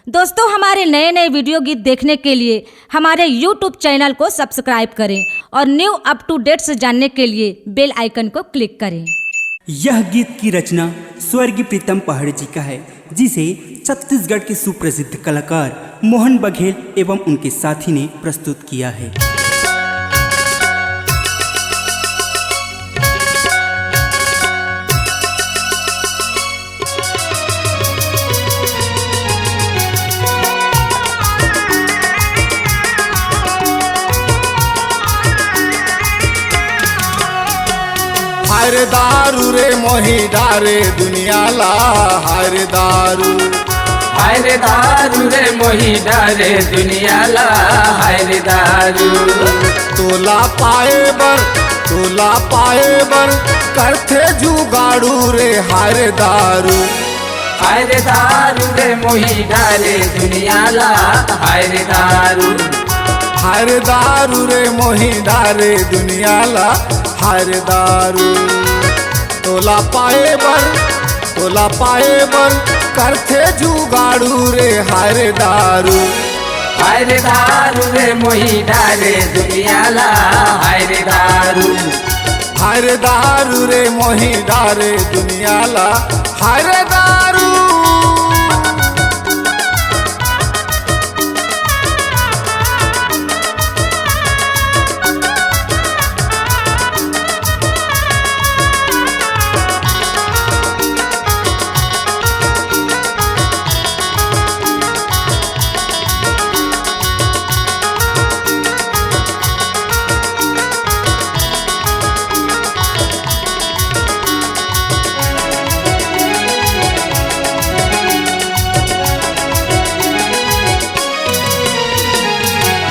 दोस्तों, हमारे नए नए वीडियो गीत देखने के लिए हमारे YouTube चैनल को सब्सक्राइब करें और न्यू अप टू डेट से जानने के लिए बेल आइकन को क्लिक करें। यह गीत की रचना स्वर्गीय प्रीतम पहाड़ जी का है, जिसे छत्तीसगढ़ के सुप्रसिद्ध कलाकार मोहन बघेल एवं उनके साथी ने प्रस्तुत किया है। हाय दारू रे मोही डारे दुनिया ला, हाय दारू, हाय दारू रे मोही डारे दुनिया ला, हाय दारू। तोला पाए बर करथे जुगाड़ू रे, हाय दारू, हाय दारू रे मोही डारे दुनिया ला, हाय दारू, हाय दारू रे मोही डारे दुनिया ला, हाय दारू। तोला पाए बर करथे जुगाड़ू रे, हाय दारू, हाय दारू रे मोही डारे दुनिया ला, हाय दारू, हाय दारू रे मोही डारे दुनिया ला, हाय दारू।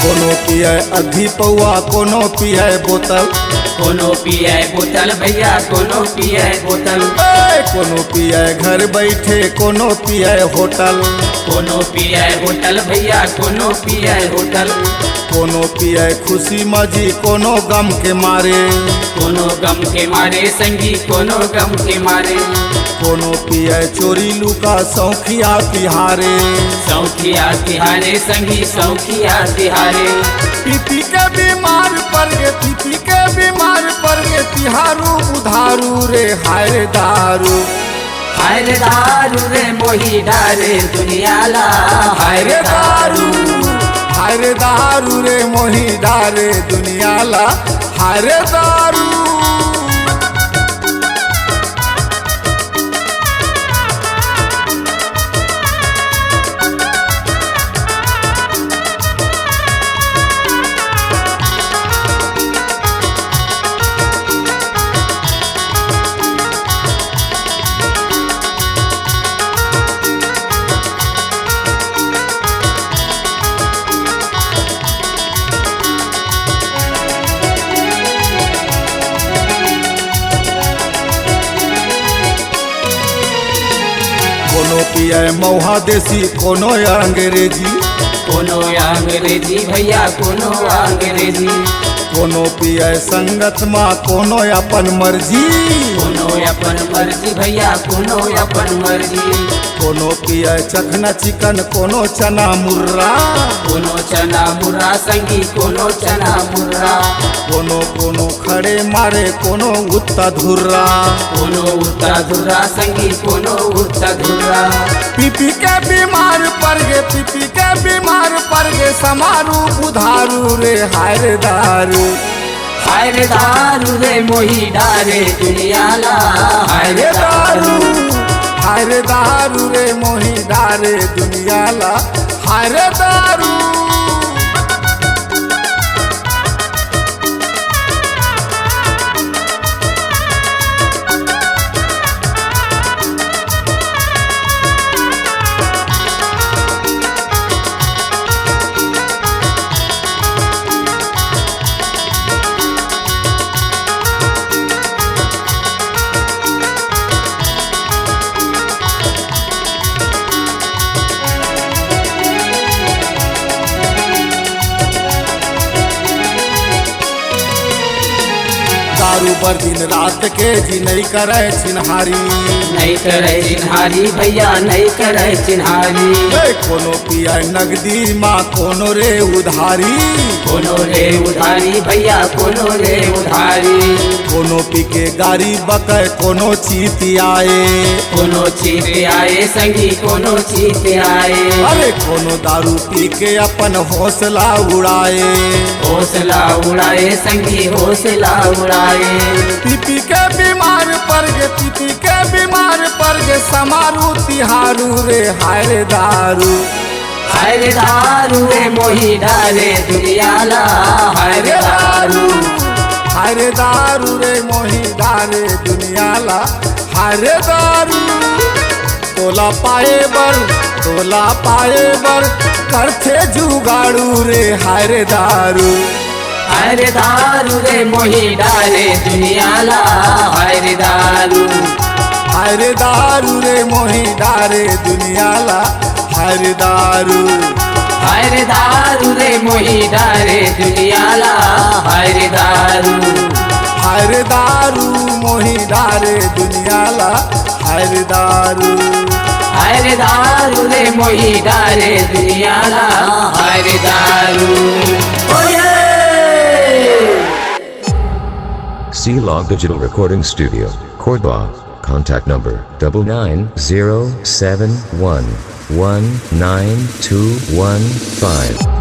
कोनो पिए अधी पौआ, कोनो पिए बोतल, कोनो पिए बोतल भैया, कोनो पिए बोतल, कोनो पिए घर बैठे, कोनो पिए होटल, कोनो पिए होटल भैया, कोनो पिए होटल, कोनो पिए खुशी मजी, कोनो गम के मारे, कोनो गम के मारे संगी, कोनो गम के मारे, कोनो पिए चोरी लुका सौखिया तिहारे, सौखिया तिहारे संगी, सौखिया तिहारे। पीपी के बीमार पड़ गे, पीपी के बीमार पड़ गे, तिहारू उधारू रे, हाय दारू, हाय दारू रे मोही डारे दुनिया ला, हाय दारू, हाय दारू रे मोही डारे दुनिया ला, हाय दारू। कोनो पिए मौहा देसी, कोनो अंग्रेजी, कोनो अंग्रेजी भैया, कोनो अंग्रेजी, कोनो पिए संगत माँ, कोनो अपन मर्जी, कोनो अपन मर्जी भैया, कोनो अपन मर्जी, कोनो पिए चखना चिकन, कोनो चना मुर्रा, कोनो चना मुर्रा संगी, कोनो चना मुर्रा, कोनो कोनो खड़े मारे, कोनो उत्ता धुर्रा, कोनो उड़ता धुर्रा संगी, कोनो उड़ता धुर्रा। पीपी के बीमार पड़ गे, पीपी के बीमार पड़ गे, समारू बुधारू रे, हाय दारू, हाय दारू रे मोही डारे दुनिया ला, हाय दारू, हाय दारू रे मोही डारे दुनिया ला, हाय दारू। दारू पर दिन रात के जी नहीं करे चिन्हारी। नहीं करे चिन्हारी भैया नहीं करे चिन्हारी। कोनो पिया नगदी माँ कोनो रे उधारी। कोनो रे उधारी भैया कोनो रे उधारी। कोनो पी के गाड़ी बके कोनो चीत आए। कोनो चीत आए संगी कोनो चीत आए। अरे कोनो दारू पी के अपन हौसला उड़ाए। हौसला उड़ाए संगी हौसला उड़ाए। पी के बीमार पड़ गे पी के बीमार पड़ गे समारू तिहारू रे हाय रे दारू। हाय रे दारू रे मोही डारे दुनिया ला। हाय रे दारू हाय रे दारू रे मोही डारे दुनिया ला। हाय रे दारू तोला पाए बर करथे जुगाड़ू रे हाय रे दारू। हाय रे दारू रे मोही डारे दुनिया ला। हाय रे दारू हाय रे दारू रे मोही डारे दुनिया ला। हाय रे दारू हाय रे दारू रे मोही डारे दुनिया ला। हाय रे दारू हाय रे दारू मोही डारे दुनिया ला। हाय रे दारू हाय रे दारू रे मोही डारे दुनिया ला। हाय रे दारू। C-Log Digital Recording Studio, Cordoba. Contact number 9907119215.